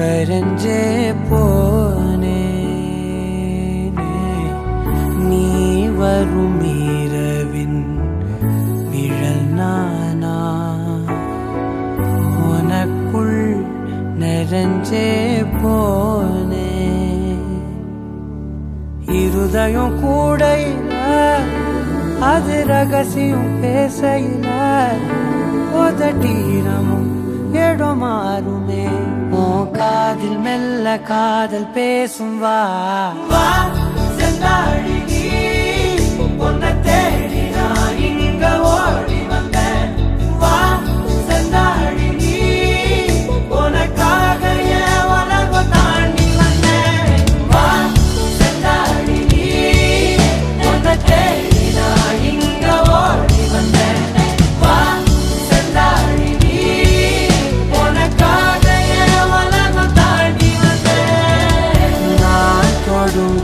கரஞ்சே போனே நீ வரும் இரவின் நிழல் நானா உனக்குள் நிறைஞ்சே போனே இருதயம் கூடையில அது ரகசியம் பேசையில உதட்டீரமும் இடம் மாறுமே உன் காதில் மெல்ல காதல் பேசும் வா செந்தாழி நீ உன்னை தேடி நான் இங்க ஓடி வந்தேன் வா செந்தாழி நீ உனக்காக என் உலகம் தாண்டி வந்தேன் வா செந்தாழி நீ உன்னை தேடி நான் இங்க ஓடி வந்தேன் வா செந்தாழி நீ உனக்காக என் உலகம் தாண்டி வந்தேன் நான் தொடும்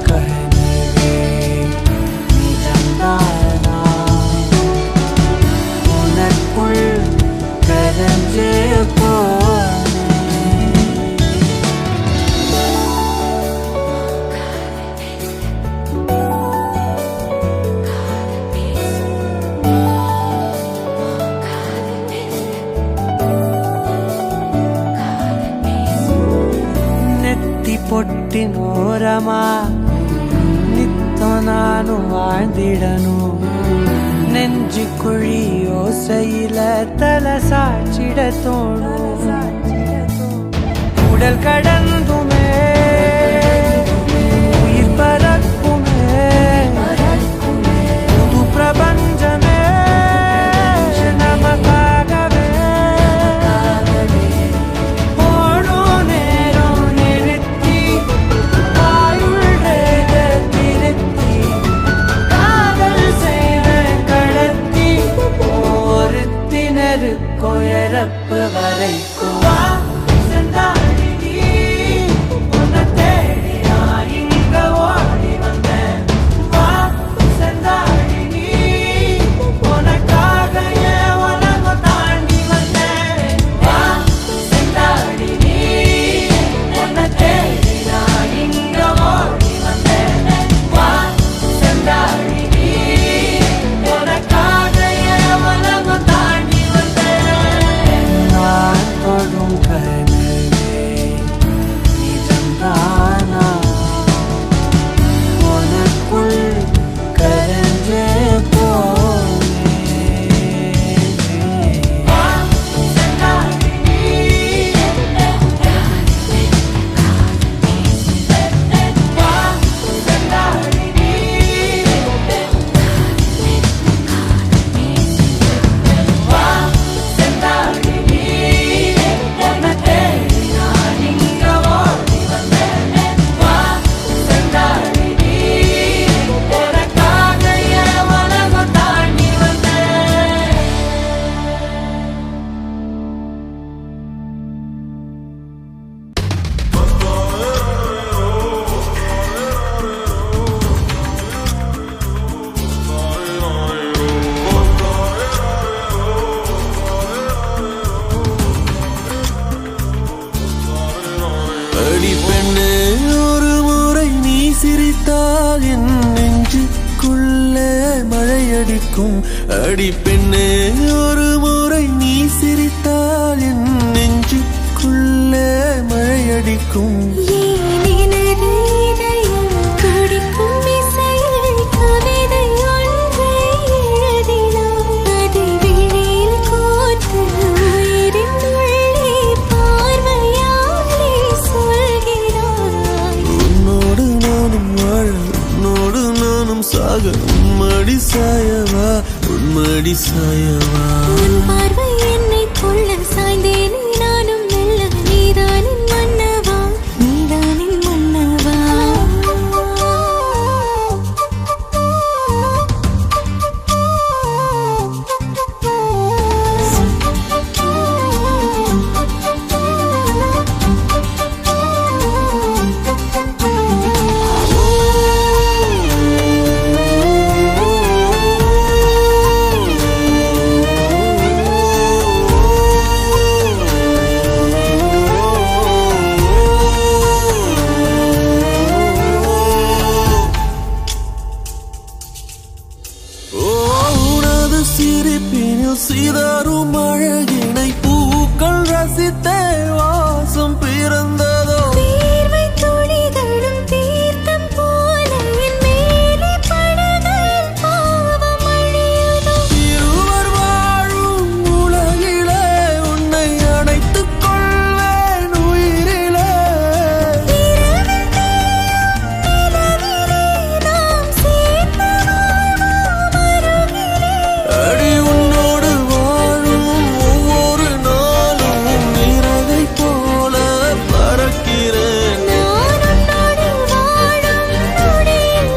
பொட்டினோரமா நித்தம் நானும் வாழ்ந்திடணும் நெஞ்சு குழி யோசையில தலை சாட்சிட தோணும் உடல் கடந்துமே உயிர் பறக்குமே புது பிரபஞ்சமே நமக்காகவே கோயரப்பு வரைக்கும் வா செந்தாழி நீ உன்னை தேடி நான் இங்க ஓடி வந்தேன் வா செந்தாழி நீ உனக்காக என் உலகம் தாண்டி வந்தேன் வா செந்தாழி நீ உன்னை தேடி நான் இங்க ஓடி வந்தேன் வா செந்தாழி நீ உனக்காக என் உலகம் தாண்டி தொடும் கனவே நிஜம்தானா உனக்குள் கரஞ்சே அடி பெண்ணே ஒரு முறை நீ சிரித்தால் என் நெஞ்சுக்குள்ளே மழையடிக்கும் அடி பெண்ணே ஒரு முறை நீ சிரித்தால் என் நெஞ்சுக்குள்ளே மழையடிக்கும் உன்மடி சாயவா உன்மடி சாயவா உன் பார்வை என்னை கொள்ள சாய்ந்தேனே நானும் மெல்ல நீதானின் மன்னவா நீதானின் மன்னவா சிரிப்பினில் சிதறும் அழகினை பூக்கள் ரசித்தே வாசம் பிறந்ததோ தீர்வை துளிகளும் தீர்த்தம் போல என் மேலே படுகையில் பாவம் அழியுதோ இருவர் வாழும் உலகிலே உன்னை அணைத்துக் கொள்வேன் உயிரிலே இரவில் தேயும் நிலவிலே நாம் சேர்ந்து வாழ்வோம் அருகிலே அடி உன்னோடு வாழும் ஒவ்வொரு நாளும் இறகை போல பறக்கிறேன் நான் உன்னோடு வாழும் நொடியில்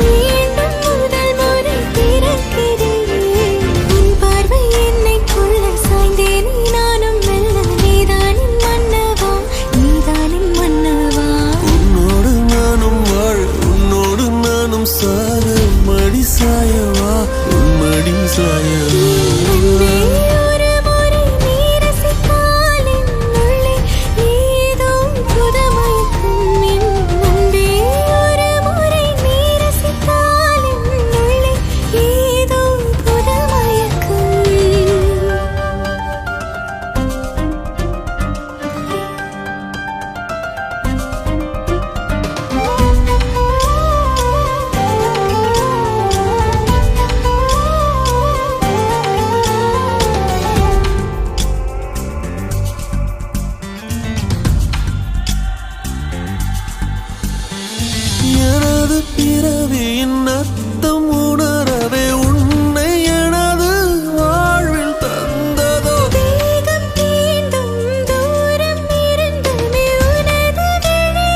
மீண்டும் முதல் முறை பிறக்கிறேன் உன் பார்வை என்னை கொள்ள சாய்ந்தேனே நானும் மெல்ல நீதானின் மன்னவா நீதானின் மன்னவா உன்னோடு நானும் வாழ உன்னோடு நானும் சாக மடி சாயவா உன் மடி சாயவா அன்பே ஒரு முறை நீ ரசித்தால் என் உள்ளே ஏதோ புதுமயக்கம் என் அன்பே ஒரு முறை நீ ரசித்தால் என் உள்ளே ஏதோ புதுமயக்கம் எனது பிறவியின் அர்த்தம் உணரவே உன்னை எனது வாழ்வில் தந்ததோ தேகம் தீண்டும் தூரம் இருந்துமே உனது விழியிலே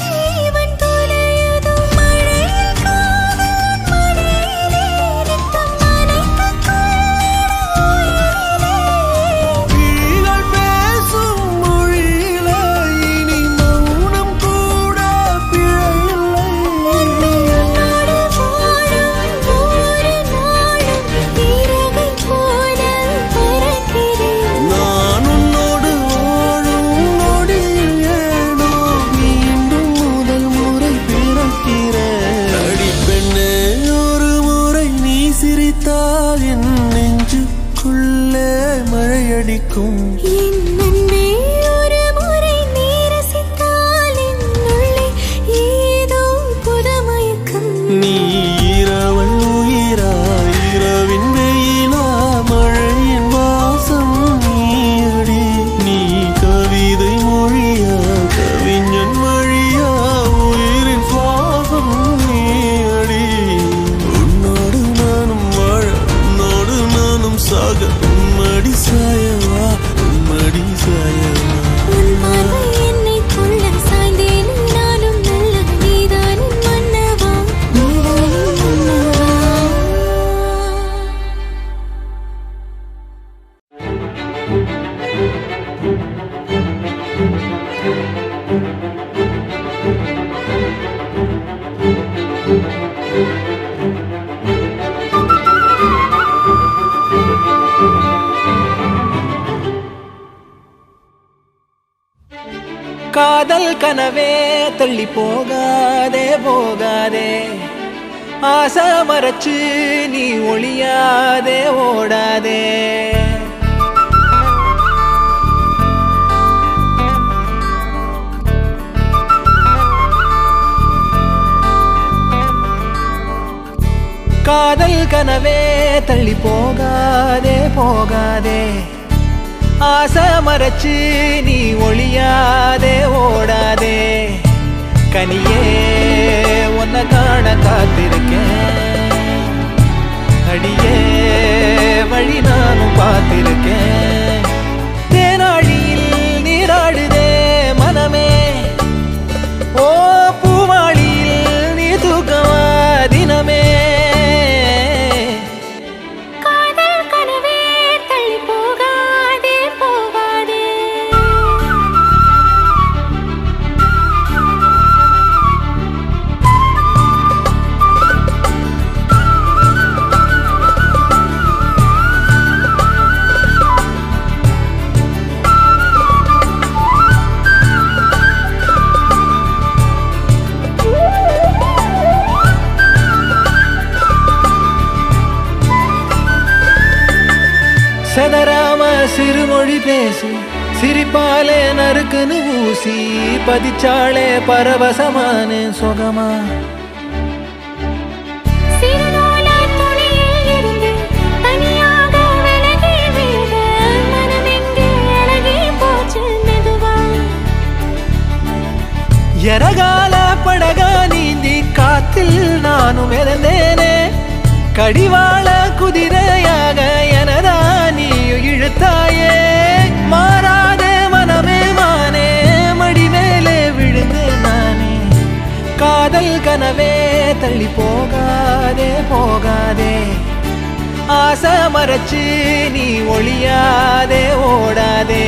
ஜீவன் தொலையுதோ மழையில் காதல் மடியிலே ரத்தம் நனைத்துக் கொள்ளிட உயிரிலே கிளிகள் பேசும் மொழியிலே இனி மௌனம் கூட பிழையில்லை உன்னோடு வாழும் ஒவ்வொரு நாளும் இறகை போல பறக்கிறேன் நான் உன்னோடு வாழும் நொடியில் ஏனோ மீண்டும் முதல் முறை பிறக்கிறேன் அடி பெண்ணே ஒரு முறை நீ சிரித்தால் என் நெஞ்சுக்குள்ளே மழையடிக்கும் என் அன்பே ஒரு முறை நீ ரசித்தால் என் உள்ளே ஏதோ புதுமயக்கம் நீ இரவல் உயிரா இரவின் வெயிலா மழையின் வாசம் நீயடி நீ கவிதை மொழியா கவிஞன் மொழியா உயிரின் சுவாசம் நீயடி உன்னோடு நானும் வாழ உன்னோடு நானும் சாக உம்மடி சாயவா உம்மடி சாயவா உன் பார்வை என்னை கொள்ள சாய்ந்தேனே நானும் மெல்ல நீதானின் மன்னவா நீதானின் மன்னவா காதல் கனவே தள்ளி போகாதே போகாதே ஆசை மறைச்சு நீ ஒளியாதே ஓடாதே காதல் கனவே தள்ளி போகாதே போகாதே ஆசை மறைச்சு நீ ஒளியாதே ஓடாதே கனியே உன்னை காண காத்திருக்கேன் அடியே வழி நானும் பார்த்திருக்கேன் தேனாழியில் நீராடுதே மனமே ஓ பூமாளியில் நீ தூக்கமா தினமே காதல் கனவே தள்ளி போகாதே போகாதே செதறாம சிறுமொழி பேசி சிரிப்பாலே நறுக்குன்னு ஊசி பதிச்சாலே பரவசமான சுகமா எரகால படகா நீந்தி காத்தில் நானும் இறந்தேனே கடிவாள குதிரையாக எனதா நீயும் இழுத்தாயே மாறாத மனமே மானே மடி மேலே விழுந்தேன் நானே காதல் கனவே தள்ளி போகாதே போகாதே ஆசை மறைச்சு நீ ஒளியாதே ஓடாதே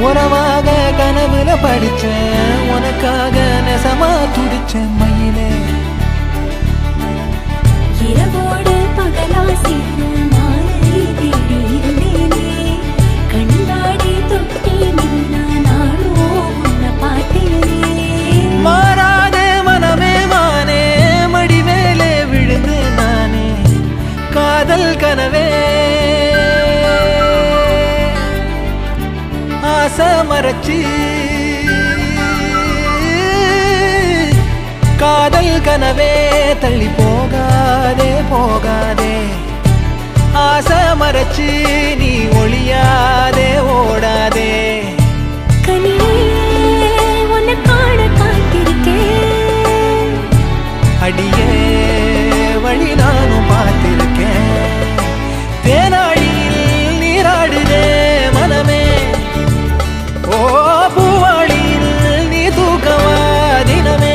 உறவாக கனவுல படிச்சேன் உனக்காக நெசமா துடிச்சேன் மயிலே இரவோடு பகலா சேர்ந்து மாலை தேடி இருந்தேனே கண்ணாடி தொட்டி நின்னா நானோ உன்னை பார்த்தேனே மாறாத மனமே மானே மடி மேலே விழுந்து நானே காதல் கனவே ஆசை மறைச்சு காதல் கனவே தள்ளி போகாதே போகாதே ஆசை மறைச்சு நீ ஒளியாதே ஓடாதே கனியே உன்னை காண காத்திருக்கேன் அடியே வழி நானும் பார்த்திருக்கேன் தேனாடியில் நீராடுதே மனமே ஓ பூவாளியில் நீ தூக்கவா தினமே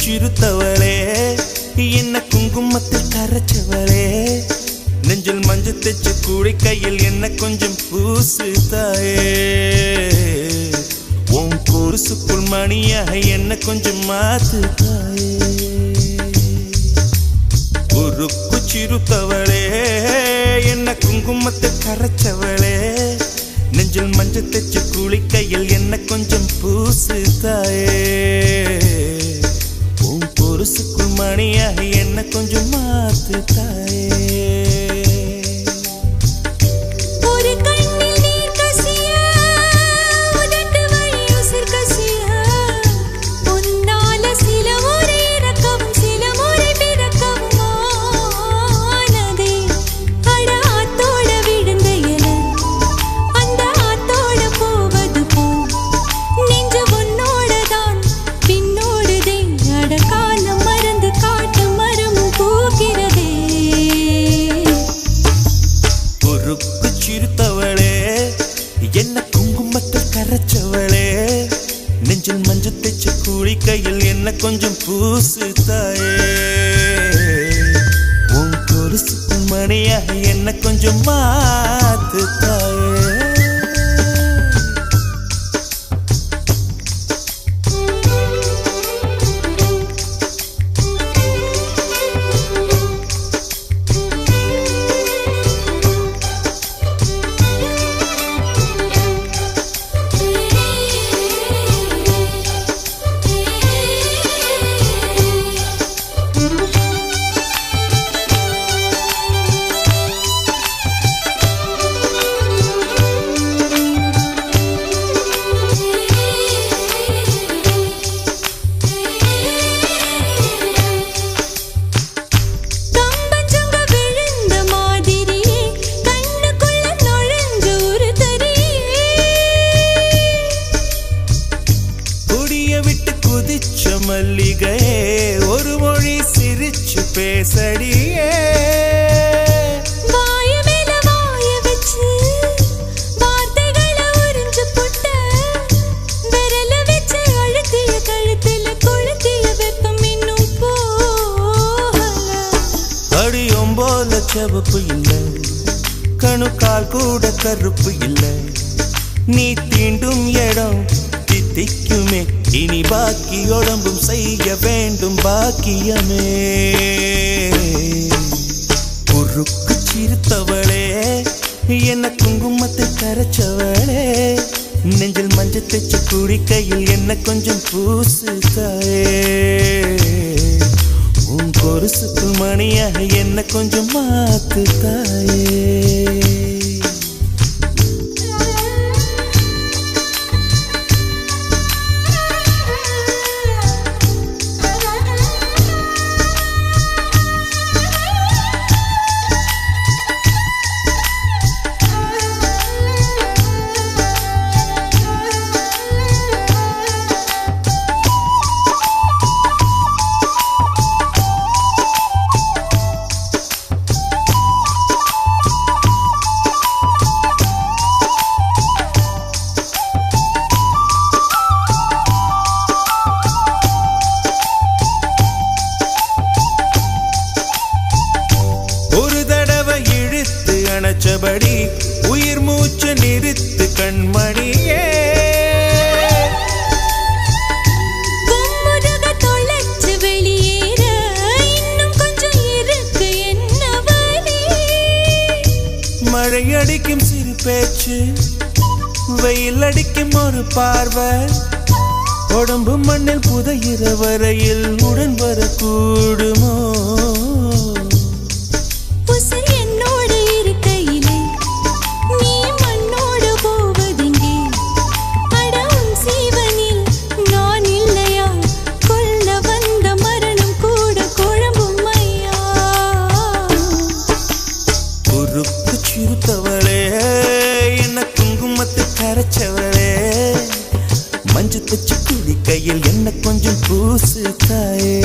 சிறுத்தவளே என்ன குங்குமத்தில் கரைச்சவளே நெஞ்சில் மஞ்சள் தைச்சு கூடி கையில் என்ன கொஞ்சம் பூசு தாயே உன் கொலுசுக்குள் மணியாக என்ன கொஞ்சம் மாத்து தாயே உருக்கு சிறுத்தவளே என்ன குங்குமத்தில் கரைச்சவளே நெஞ்சில் மஞ்சள் தைச்சு கூடி கையில் என்ன கொஞ்சம் பூசு தாயே பொருசுக்குள் மணியாக என்ன கொஞ்சம் மாத்து தாயே ஒரு கண்ணில் நீர் கசிய உதட்டு வழி உசிர் கசிய உன்னால சில முறை இறக்கவும் சில முறை பிறக்கவும் ஆனதே அட ஆத்தோட விழுந்த இல அந்த ஆத்தோட போவது போ நெஞ்சு உன்னோடதான் பின்னோடுதே அட காலம் மறந்து காட்டு மரம் பூக்கிறதே பொறுப்பு சிறுத்தவளே என்ன குங்குமத்தில் கரைச்சவளே நெஞ்சில் மஞ்சள் தைச்சு கூடி கையில் என்ன கொஞ்சம் பூசு தாயே உன் கொலுசுக்கு மணியாக என்ன கொஞ்சம் மாத்து தாயே செவப்பு இல்ல, கணுக்கால் கூட கருப்பு இல்ல. நீ தீண்டும் இடம் தித்திக்குமே, இனி பாக்கி உடம்பும் செய்ய வேண்டும் பாக்கியமே. குறுக்கு சிரித்தவளே, என்ன குங்குமத்தை கரைச்சவளே, நெஞ்சில் மஞ்சள் தைச்சு குடிக்கையில் என்ன கொஞ்சம் பூசு தாயே. உன் கொலுசுக்கு மணியாக என்ன கொஞ்சம் மாத்து தாயே. அணைச்சபடி உயிர் மூச்சு நிறுத்து கண்மணியே. தொலைச்சு வெளியேற இன்னும் கொஞ்சம் இருக்கு என்னவனே. மழை அடிக்கும் சிறு பேச்சு, வெயில் அடிக்கும் ஒரு பார்வை, உடம்பு மண்ணில் புதையிற வரையில் உடன் வரக்கூடுமோ. மஞ்சு தச்சு குடிக்கையில் என்ன கொஞ்சம் பூசு தாயே.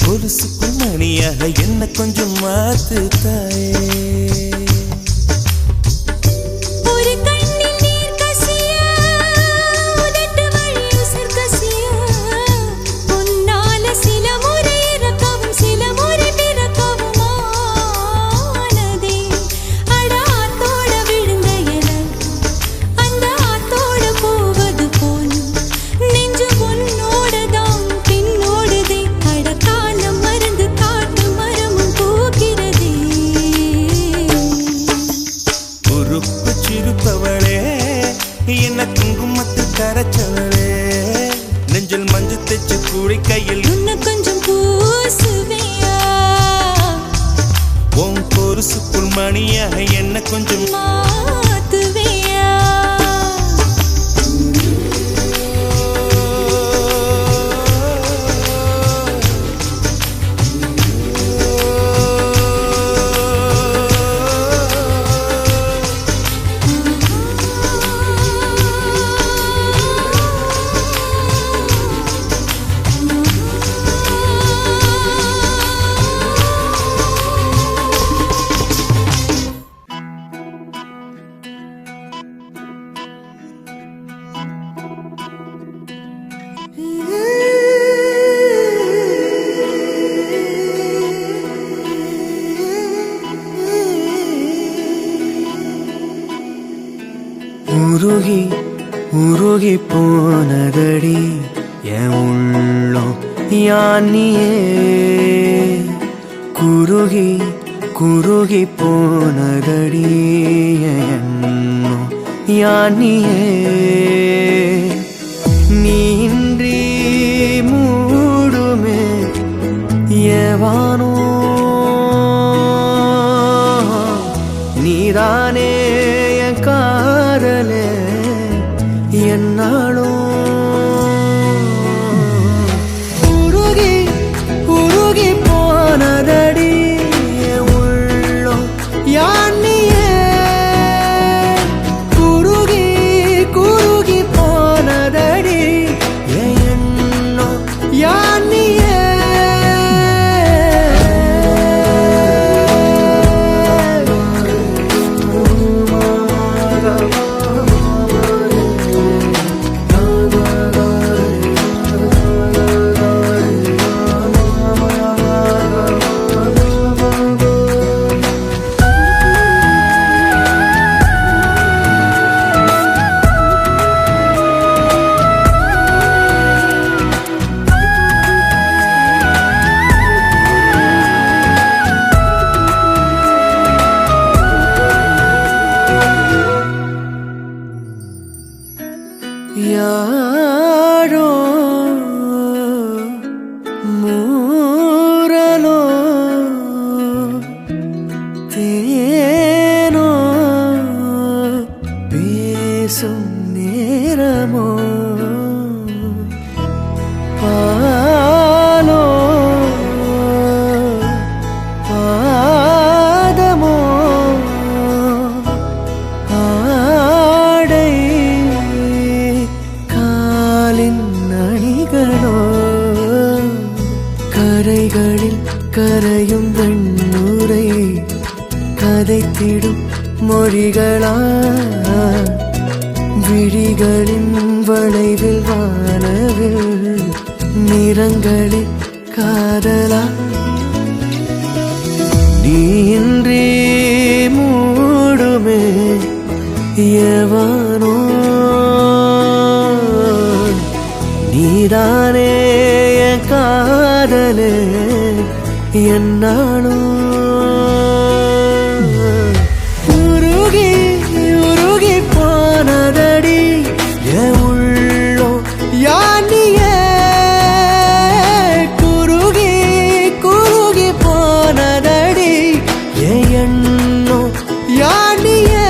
கொலுசுக்கு மணியாக என்ன கொஞ்சம் மாத்து தாயே. என்ன குங்குமத்தில் கரைச்சவளே, நெஞ்சில் மஞ்சு தைச்சு குடிக்கையில் இன்னும் கொஞ்சம் பூசுவியா. உன் கொலுசுக்குள் மணியாக என்ன கொஞ்சம் மாத்துவியா. உருகி உருகி போனதடி என் உள்ளம் யானியே. குருகி குருகி போனதடி எண்ணம் யானியே. நீன்றி மூடுமே ஏவானோ, நீதானே என் காதலே என்னாலும். உருகி உருகி போனதடி உள்ளம் யானியே. குருகி குருகி போனதடி எண்ணம் யானியே. பேசும் நேரமோ பாலோ பாதமோ ஆடை காலின் அணிகளோ கரைகளில் கரையும் வெண்ணுரை கதைத்திடும் மொழிகளா விழிகளின் வளைவில் வானவில் நிறங்களில் காதலா நீன்றி மூடுமே எவனோ நீதானே என் காதலே என்னாலும் உருகி உருகி போனதடி என் உள்ளோ யானியே குருகி குருகி போனதடி என் எண்ணோ யானியே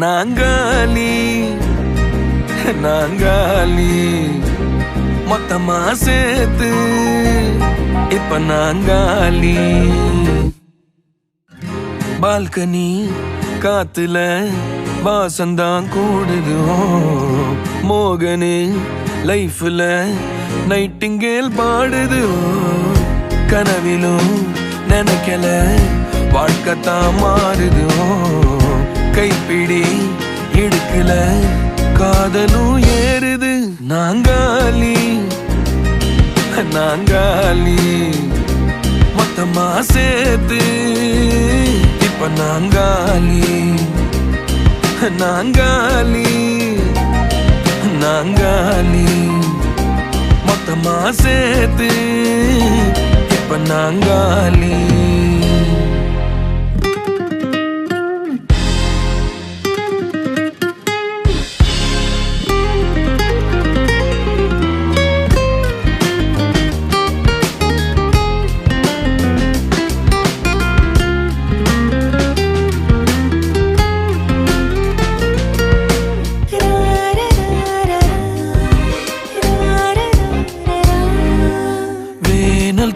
நாங்காலி நாங்காலி மொத்தமா சேர்த்து இப்ப நாங்காலி பால்கனி காத்துல வாசந்தான் கூடுதோ மோகனு லைஃப்ல நைட்டிங்கேல் பாடுது கனவிலும் நினைக்கல வாழ்க்கைத்தான் மாறுது கைப்பிடி இடுக்கல காதலும் ஏறுது நாங்காலி நாங்காலி மொத்தமா சேர்த்து இப்ப நாங்காலி நாங்காலி நாங்காலி மொத்தமா சேர்த்து இப்ப நாங்காலி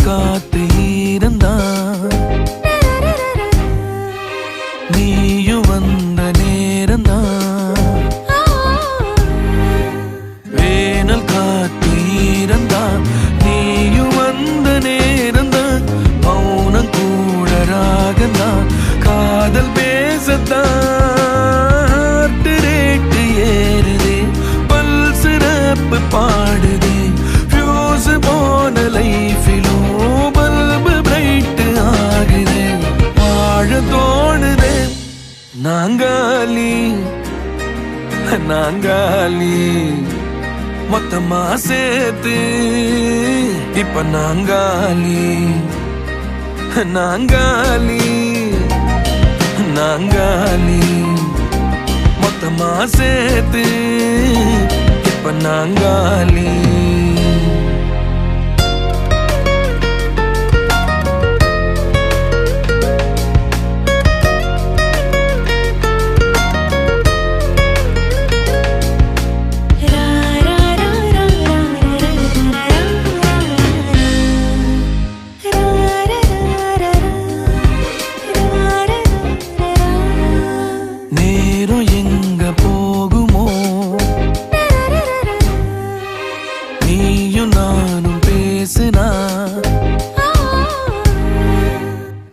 காத்து இருந்தா நீயும் வந்த நேரந்தா வேனல் காத்து இருந்தா நீயும் வந்த நேரந்தா மௌனம் கூட ராகந்தா காதல் பேசத்தான் ரேட்டு ஏறுதே பல்சிறப்பு பாடுதே ஃபியூஸ் போன லைஃபிலும் தோணுதே நாங்காலி நாங்காலி மொத்தமா சேர்த்து இப்ப நாங்காலி நாங்காலி நாங்காலி மொத்தமா சேர்த்து இப்ப நாங்காலி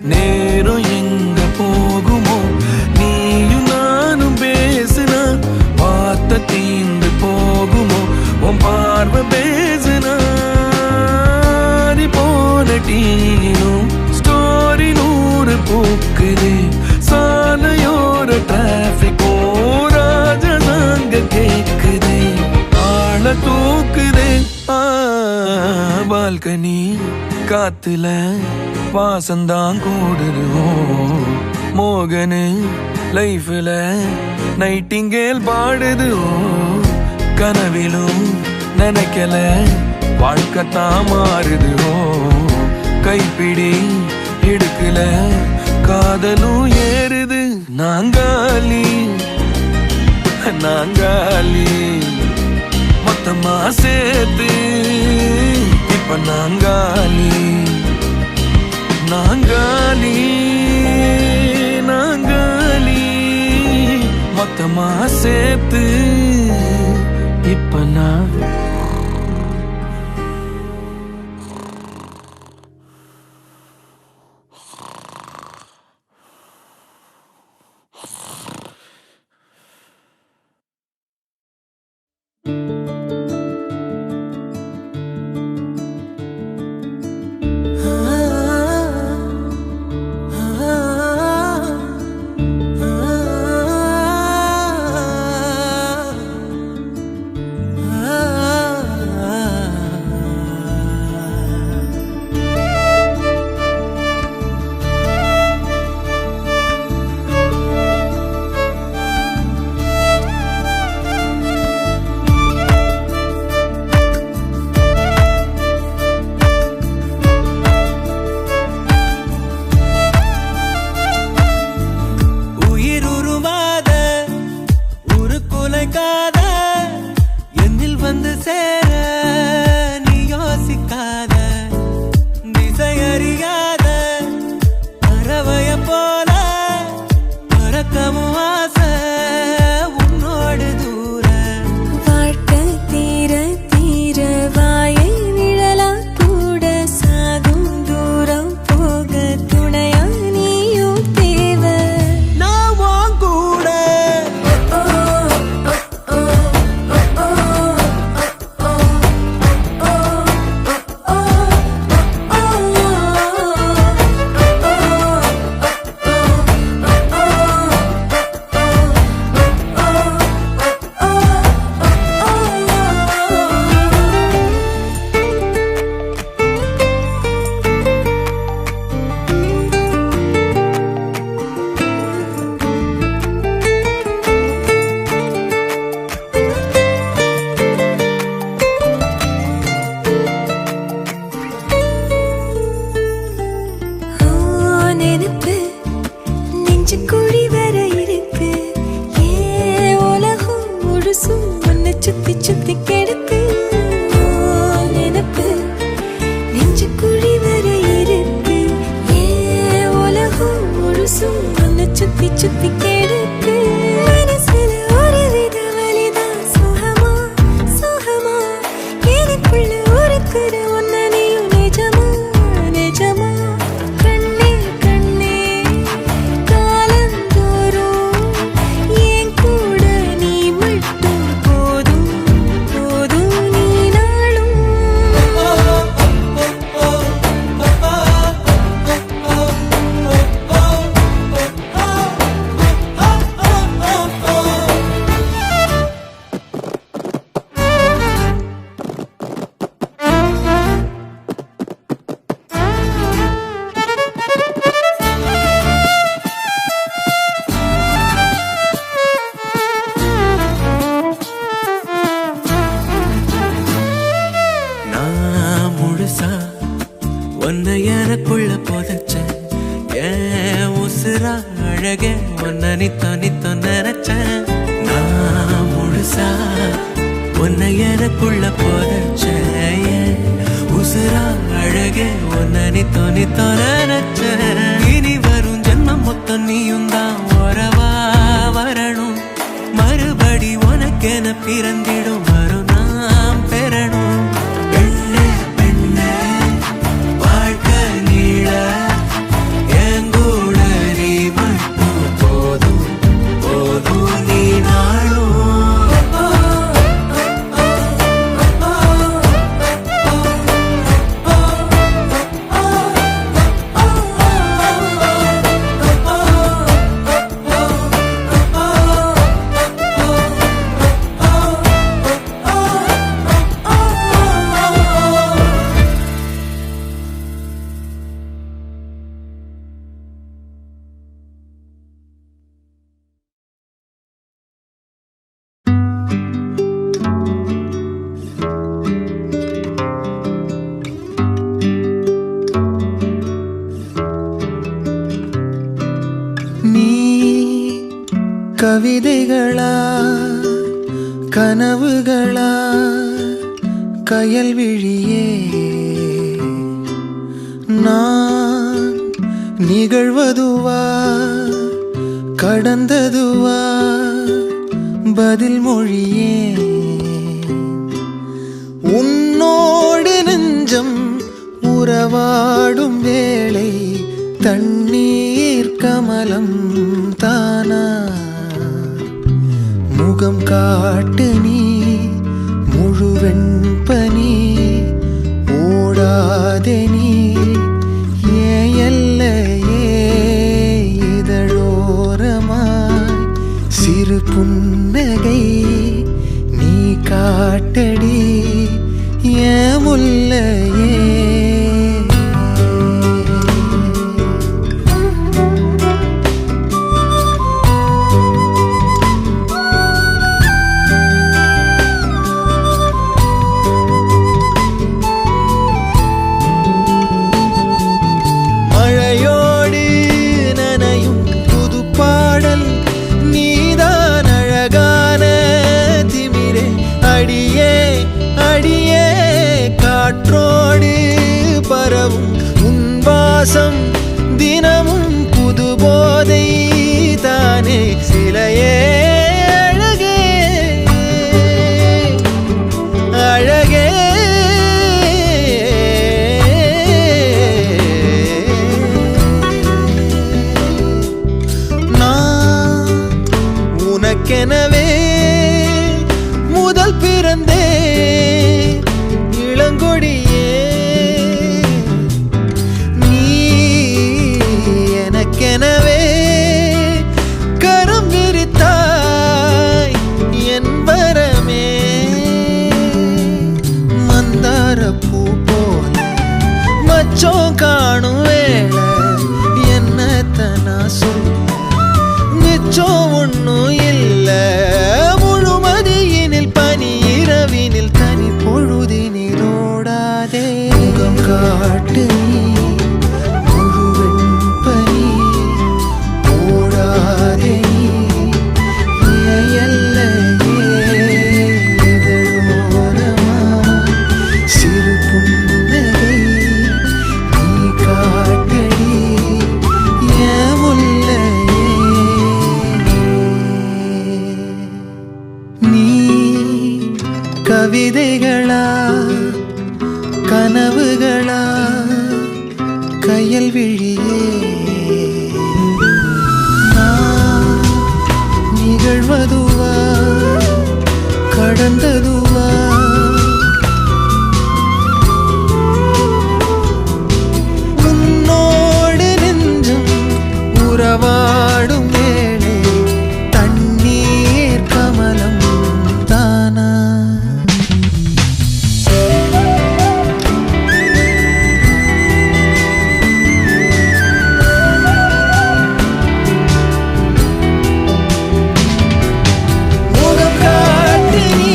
நேரம் எங்க போகுமோ நீயும் நானும் பேசினா வார்த்தை தீந்து போகுமோ உன் பார்வை பேசினா போன டீனும் ஸ்டோரி 100 பூக்குது சாலையோர டிராபிக்கோ ராஜனாங்க கேக்குது ஆள தூக்குதே பால்கனி காத்துல வாசந்தான் கூடுதோ மோகனு லைஃப்ல நைட்டிங்கேல் பாடுது கனவிலும் நினைக்கல வாழ்க்கைத்தான் மாறுது கைப்பிடி இடுக்கல காதலும் ஏறுது நாங்காலி நாங்காலி மொத்தமா சேர்த்து இப்ப நாங்காலி நாங்காலி நாங்காலி மொத்தமா சேர்த்து இப்ப நான் வந்து சேர நீ யோசிக்காத திசையறியாத பறவைய போல பறக்கவும் ஆசை உன்னோடு தூர வாழ்க்கை தீர தீர வாயை நிழலா கூட சாகும் தூரம் போக துணையா நீயும் தேவை நான் உன் கூட நெருப்பு நெஞ்சு குழி வர இருக்கு ஏன் உலகம் முழுசும் உன்னை சுத்தி சுத்தி கிடக்கு நெருப்பு நெஞ்சு குழி வர இருக்கு ஏன் உலகம் முழுசும் உன்னை சுத்தி சுத்தி கிடக்கு மனசுல ஒரு வித வலிதான் சுகமா சுகமா எனக்குள்ள ஒருக்குற உன்னை நீயும் நிஜமா நிஜமா கண்ணே கண்ணே காலந்தோறும் என் கூட நீ மட்டும் போதும் போதும் நீ நாளும் நான் முழுசா உன்னை எனக்குள்ள புதைச்சேன் ஏன் உசுரா அழகே உன்னை நித்தோ நித்தோ நினைச்சேன் நான் முழுசா உன்னை எனக்குள்ள புதைச்சேன் ஏன் உசுரா அழகே உன்னை நித்தோ நித்தோ நினைச்சேன் இனி வரும் ஜென்மம் மொத்தம் நீயும் தான் உறவா வரணும் மறுபடி உனக்கென பிறந்திடும் வரும் நாம் பெறணும் பெண்ணே பெண்ணே வாழ்க்கை நீள என் கூட நீ மட்டும் போதும் போதும் நீ நாளும் நீ கவிதைகளா கனவுகளா கயல்விழியே நான் நிகழ்வதுவா கடந்ததுவா பதில் மொழியே உன்னோடு நெஞ்சம் உறவாடும் வேளை தண்ணீர் கமலம் தானா முகம் காட்டு நீ முழுவெண் பனி ஓடாதே நீ ஏன் எல்லையே இதழோரமாய் சிறு புன்னகை நீ காட்டடி ஏன் முல்லையே மழையோடு நனையும் புது பாடல் நீதான் அழகான திமிரே அடியே சுவாசம் தினமும் புது போதை தானே சிலையே அழகே அழகே நான் உனக்கெனவே முதல் பிறந்தே இளங்கொடியே நீ எனக்கெனவே கரம் விரித்தாய் என் வரமே மந்தார பூ போல மச்சம் காணும் வேளை என்னத்த நான் சொல்ல மிச்சம் ஒன்னும் இல்ல முழுமதியினில் பனி இரவினில் தனி பொழுதினில் ஓடாதே முகம் காட்டு நீ முழுவெண் பனி ஓடாதே நீ எல்லையே இதழோரமா சிறு புன்னகை நீ காட்டடி என் முல்லையே நீ கவிதைகளா கனவுகளா கையல் விழியே நான் நிகழ்வதுவா கடந்ததுவா உன்னோடு நெஞ்சும் உறவாடும் வேளை தண்ணீர் கமலம் தானா முகம் காட்டு நீ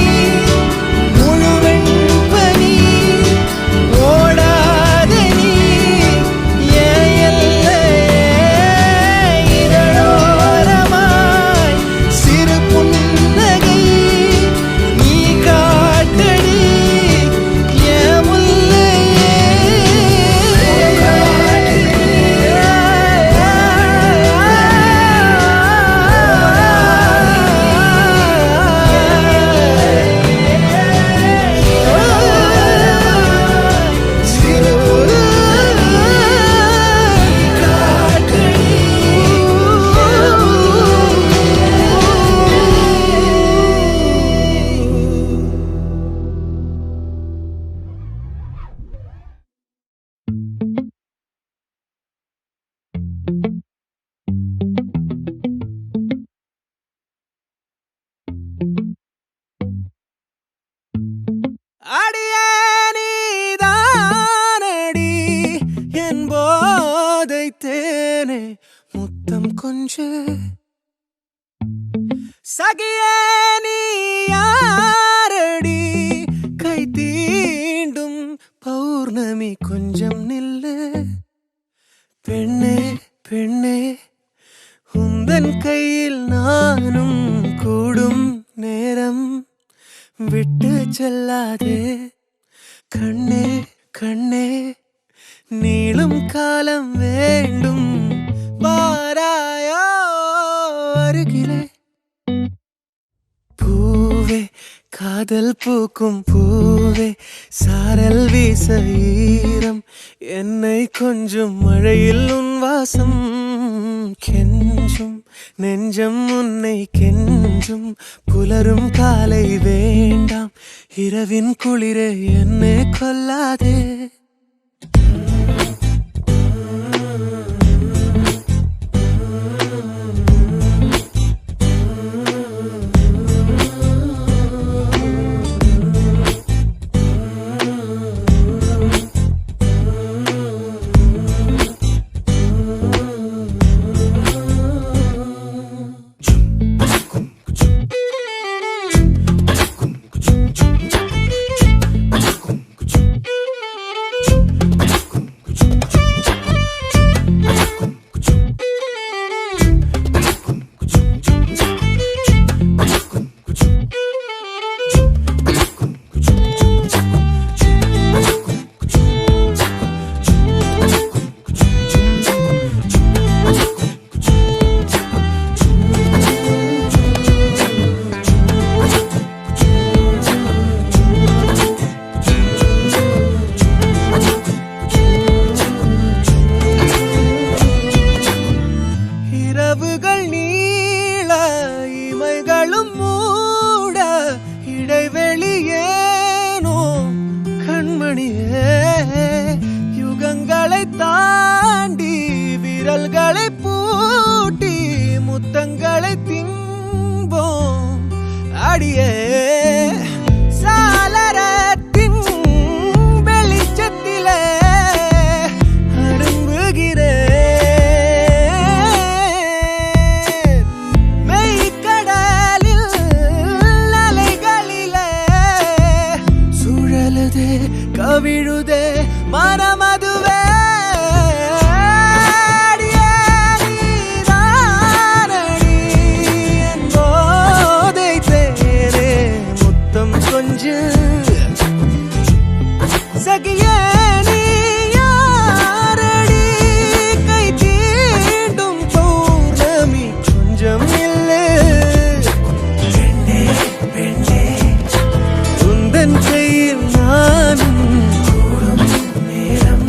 முழுவெண் பனி ஓடாதே நீ என் எல்லையே இதழோரமாய் சிறு புன்னகை நீ காட்டடி என் அடியே நீதானடி என் போதை தேனே முத்தம் கொஞ்சு சகியே நீ யாரடி கை தீண்டும் பௌர்ணமி கொஞ்சம் நில்லு பெண்ணே பெண்ணே உந்தன் கையில் நானும் கூடும் நேரம் விட்டு செல்லாதே கண்ணே கண்ணே நீளும் காலம் வேண்டும் வாராயோ அருகிலே பூவே காதல் பூக்கும் பூவே சாரல் வீச ஈரம் என்னை கொஞ்சம் மழையில் உன் வாசம் கெஞ்சும் நெஞ்சம் உன்னை கெஞ்சும் புலரும் காலை வேண்டாம் இரவின் குளிரே என்னை கொல்லாதே விழுதே மனமதுவே அடியே நீதானடி என் போதை தேனே முத்தம் கொஞ்சம் சகியே நீ யாரடி கை தீண்டும் பௌர்ணமி கொஞ்சம் இல்லை பெண்ணே உந்தன் கையில் நானும் கூடும் நேரம்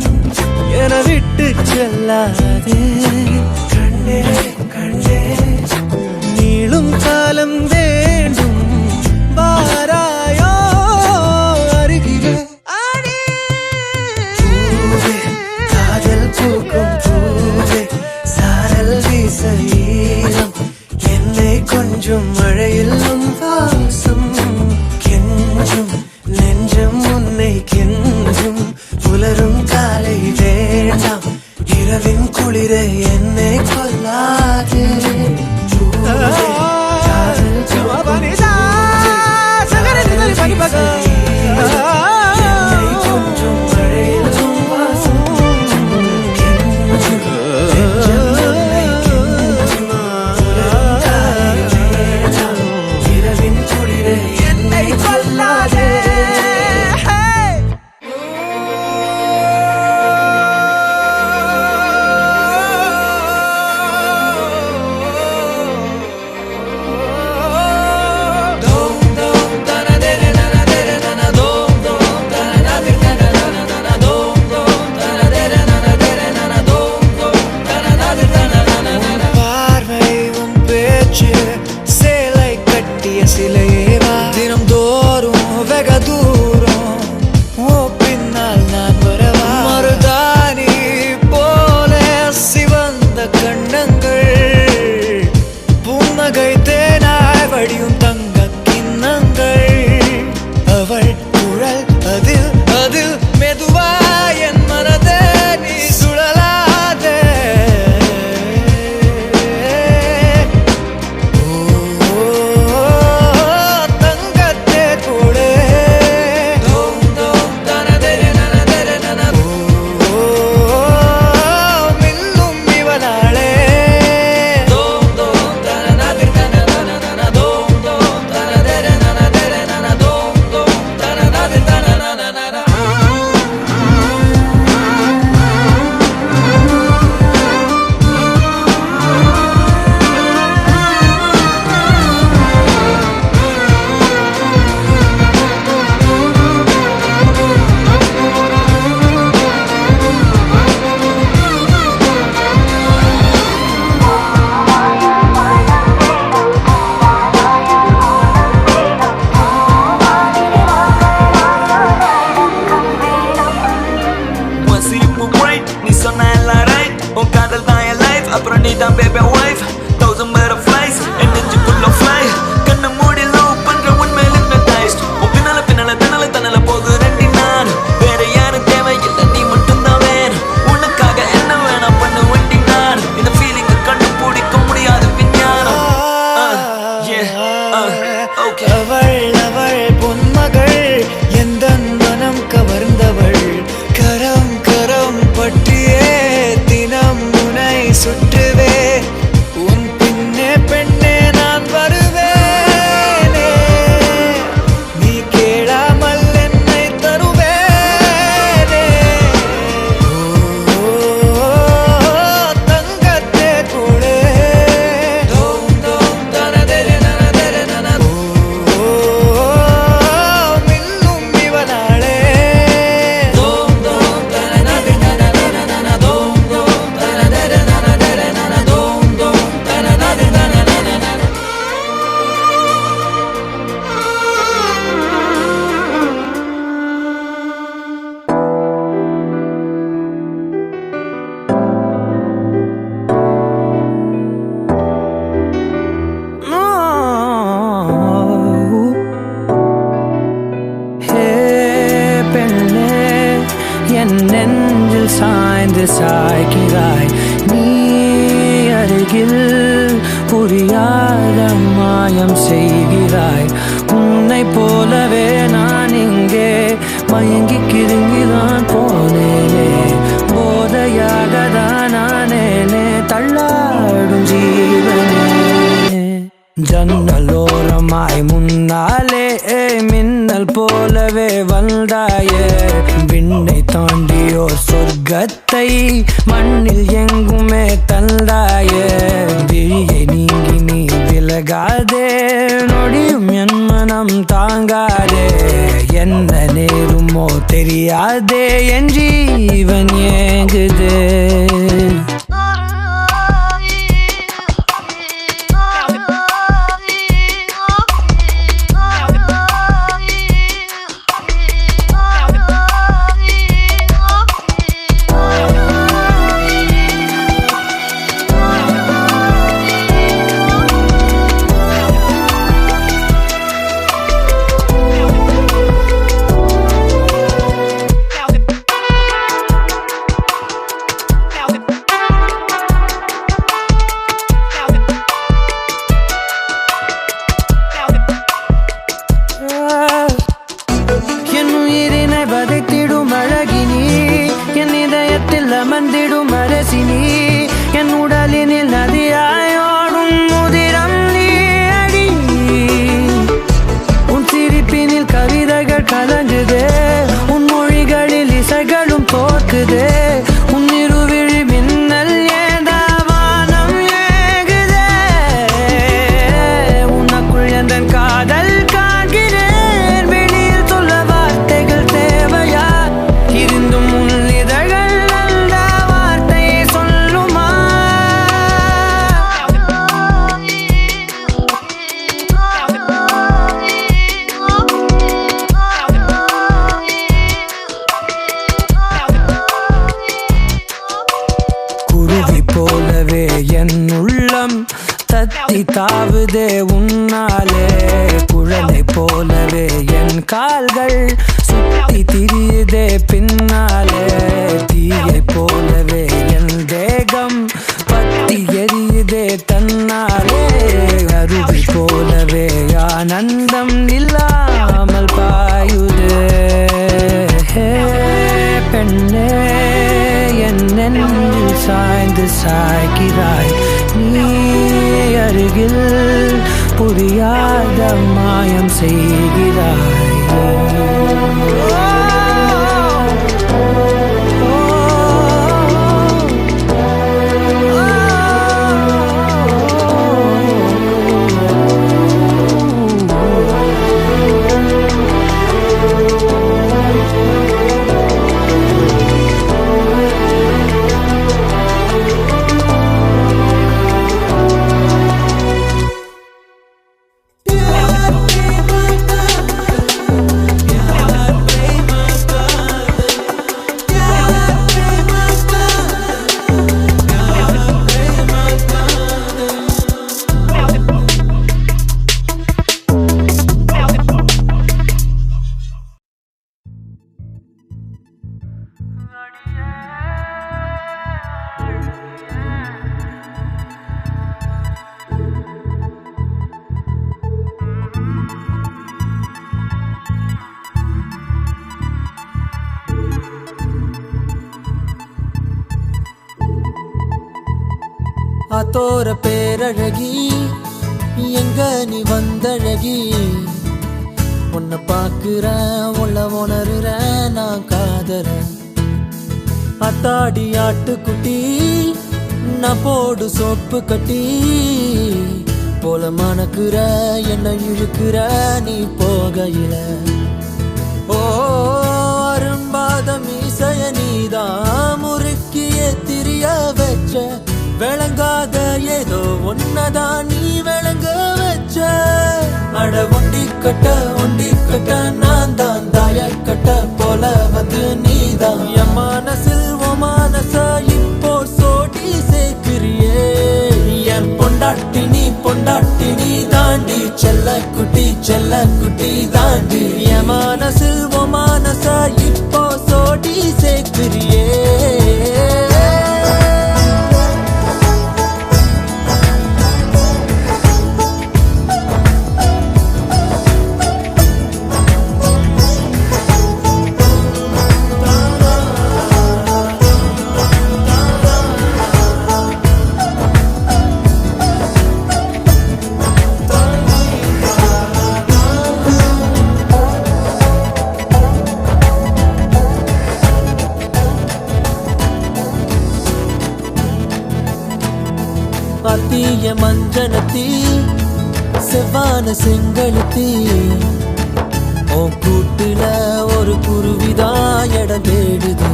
என விட்டு செல்லாதே கண்ணே கண்ணே நீளும் காலம் வேண்டும் வாராயோ அருகிலே பூவே காதல் பூக்கும் பூவே சாரல் வீச ஈரம் என்னை கொஞ்சம் மழையில் உன் வாசம் கெஞ்சும் நெஞ்சம் உன்னை கெஞ்சும் புலரும் காலை வேண்டாம் இரவின் குளிரை என்னை கொல்லாதே பூவே காதல் பூக்கும் என்னை கொஞ்சம் மழையில் உன் வாசம் கெஞ்சும் நெஞ்சம் உன்னை கெஞ்சும் புலரும் காலை வேண்டாம் இரவின் குளிரை என்னை கொல்லாதே பார்வை உன் பேச்சு சேலை கட்டிய சிலையேவா தினம் தோறும் வெக தூரம் ஓ பின்னால் நான் வரவா மருதாணி போல சிவந்த கண்ணங்கள் புன்னகை தேனாய் வடியும் தங்க கிண்ணங்கள் அவள் குழல் அதில் அதில் மெதுவா என் மனதே நீ சுழலாதே தங்கத்தே கூடே மின்னும் இவனாளே உன் சிரிப்பு bright, நீ சொன்ன எல்லாம் right. உன் காதல் தான் என் life, அப்புறம் நீ தான் baby wife. 1000 butterflies, என் நெஞ்சுக்குள்ள fly. கண்ணை மூடி love பண்ற உன்மேல் hypnotized. உன் பின்னால பின்னால தன்னால போகுறேன்டி நான். வேற யாரும் தேவையில்லை, நீ மட்டும்தான் வேணும். உனக்காக என்ன வேணா பண்ணுவேன்டி நான். இந்த feeling கண்டுபிடிக்க முடியாத விஞ்ஞானம். Okay. அவள் பொன்மகள் எந்தன் மனம் கவர்ந்தவள் கரம் கரம் பற்றியே தினம் முனை சுற்றுவே உன் பின்னே பெண்ணே நான் வருவேனே நீ கேளாமல் என்னை தருவேனே தங்கத்தே கூடே மின்னும் இவனாளே சாய்ந்து சாய்கிறாய் நீ அருகில் புரியாத மாயம் செய்கிறாய் உன்னை போலவே நான் இங்கே மயங்கி கிருங்கிதான் போனேனே போதையாக தான் நானேனே தள்ளாடும் ஜீவனே ஜன்னலோரமாய் முன்னாலே மின்னல் போலவே வந்தாயே விண்ணை தாண்டியோர் சொர்க்கத்தை மண்ணில் எங்குமே தந்தாயே விழியை நீங்கி நீ விலகாதே நொடியும் என் மனம் தாங்காதே என்ன நேருமோ தெரியாதே என் ஜீவன் ஏங்குதே மந்திடும் அரசினி என் உடலினில் நதியாயோடும் முதிரம் நீ அடி உன் சிரிப்பினில் கவிதைகள் கலங்குதே உன் மொழிகளில் இசைகளும் தோற்குதே உன் இருவிழி மின்னல் ஏதாவானம் ஏகுதே உனக்குள் எந்த காதல் காண்கிறேன் வெளியில் சொல்ல வார்த்தைகள் தேவையா இருந்தும் உன் இதழ்கள் போலவே என் உள்ளம் தத்தி தாவுதே உன்னாலே குழந்தை போலவே என் கால்கள் சுத்தி திரியுதே பின்னாலே தீயை போலவே என் தேகம் பத்தி எரியுதே தன்னாலே அருவி போலவே ஆனந்தம் இல்லாமல் பாயுதே பெண்ணே என் நெஞ்சில் சாய்ந்து சாய்கிறாய் நீ அருகில் புரியாத மாயம் செய்கிறாய் ஆத்தோர பேரழகி எங்க நீ வந்தழகி உன்னை பாக்குறேன் உள்ள உணர்றேன் நான் காதறேன் அத்தாடி ஆட்டுக்குட்டி நான் போடு சோப்பு கட்டி போல மணக்குற என்ன இழுக்கிற நீ போகையில ஓ அரும்பாத மீசைய நீதான் முறுக்கிய திரிய வச்ச விளங்காத ஏதோ ஒன்னதான் நீ விளங்க வச்ச அட ஒண்டி கட்ட நான் தான் தாய கட்ட போல வந்து நீதான் என் மனசில் ஓ மனச இப்போ சோடி சேர்க்கிறியே என் பொண்டாட்டி நீ தாண்டி செல்ல குட்டி தாண்டி என் மனசில் ஓ மனச இப்போ சோடி சேர்க்கிறியே அஞ்சனத்தி செவ்வான செங்கழுத்தி உன் கூட்டுல ஒரு குருவிதான் இடம் தேடுது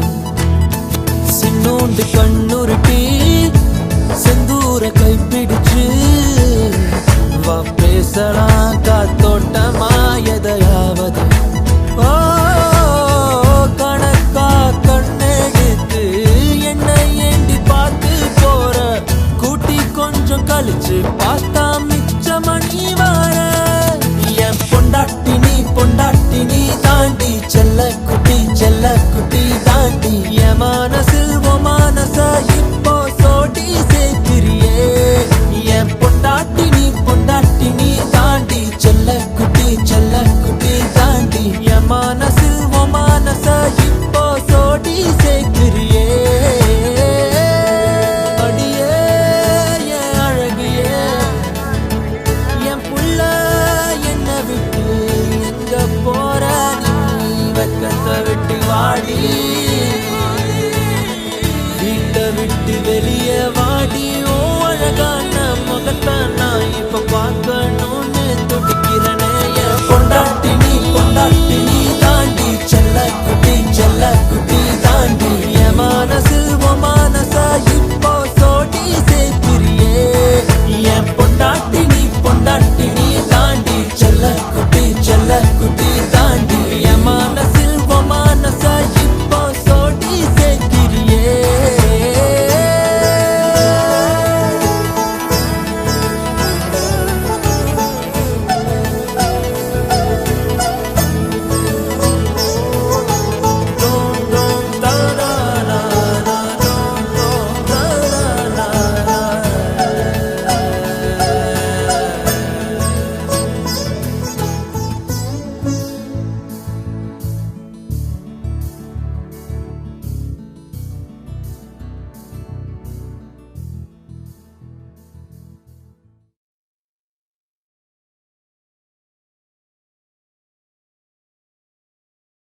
சின்னோண்டு கண்